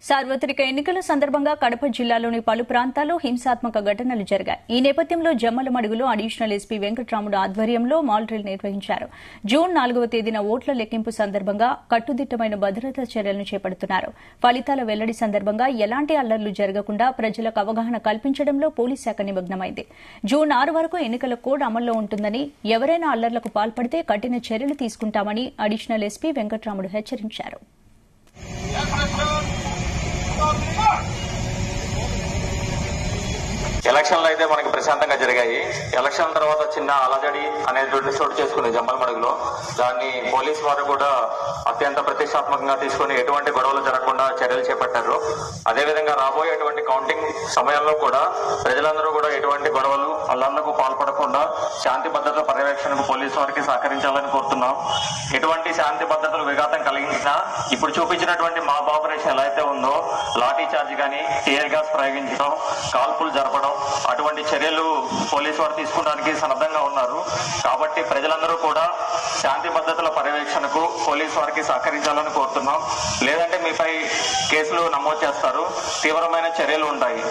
సార్వత్రిక ఎన్నికల సందర్భంగా కడప జిల్లాలోని పలు ప్రాంతాల్లో హింసాత్మక ఘటనలు జరిగాయి. ఈ నేపథ్యంలో జమ్మలమడుగులో అడిషనల్ ఎస్పీ వెంకట్రాముడు ఆధ్వర్యంలో మాల్ డ్రిల్ నిర్వహించారు. జూన్ 4వ తేదీన ఓట్ల లెక్కింపు సందర్భంగా కట్టుదిట్టమైన భద్రతా చర్యలను చేపడుతున్నారు. ఫలితాల వెల్లడి సందర్భంగా ఎలాంటి అల్లర్లు జరగకుండా ప్రజలకు అవగాహన కల్పించడంలో పోలీస్ శాఖ నిమగ్నమైంది. జూన్ 6 వరకు ఎన్నికల కోడ్ అమల్లో ఉంటుందని, ఎవరైనా అల్లర్లకు పాల్పడితే కఠిన చర్యలు తీసుకుంటామని అడిషనల్ ఎస్పీ వెంకట్రాముడు హెచ్చరించారు. ఎలక్షన్లు అయితే మనకి ప్రశాంతంగా జరిగాయి. ఎలక్షన్ తర్వాత చిన్న అలజడి అనేటువంటి చోటు చేసుకునే జమ్మలమడుగులో దాన్ని పోలీసు వారు కూడా అత్యంత ప్రతిష్టాత్మకంగా తీసుకుని ఎటువంటి గొడవలు జరగకుండా చర్యలు చేపట్టారు. అదేవిధంగా రాబోయేటువంటి కౌంటింగ్ సమయంలో కూడా ప్రజలందరూ కూడా ఎటువంటి గొడవలు అల్లర్లకు పాల్పడకుండా శాంతి భద్రతల పర్యవేక్షణకు పోలీసు వారికి సహకరించాలని కోరుతున్నాం. ఎటువంటి శాంతి భద్రతలు విఘాతం కలిగించినా ఇప్పుడు చూపించినటువంటి మాబ్ ఆపరేషన్ ఎలా అయితే ఉందో లాఠీ చార్జ్ గానీ, టీయర్ గ్యాస్ ప్రయోగించడం, కాల్పులు జరపడం అటువంటి చర్యలు పోలీసు వారు తీసుకోవడానికి సన్నద్ధంగా ఉన్నారు. కాబట్టి ప్రజలందరూ కూడా శాంతి భద్రతల పర్యవేక్షణకు పోలీసు వారికి సహకరించాలని కోరుతున్నాం. లేదంటే మీపై కేసులు నమోదు చేస్తారు, తీవ్రమైన చర్యలు ఉంటాయి.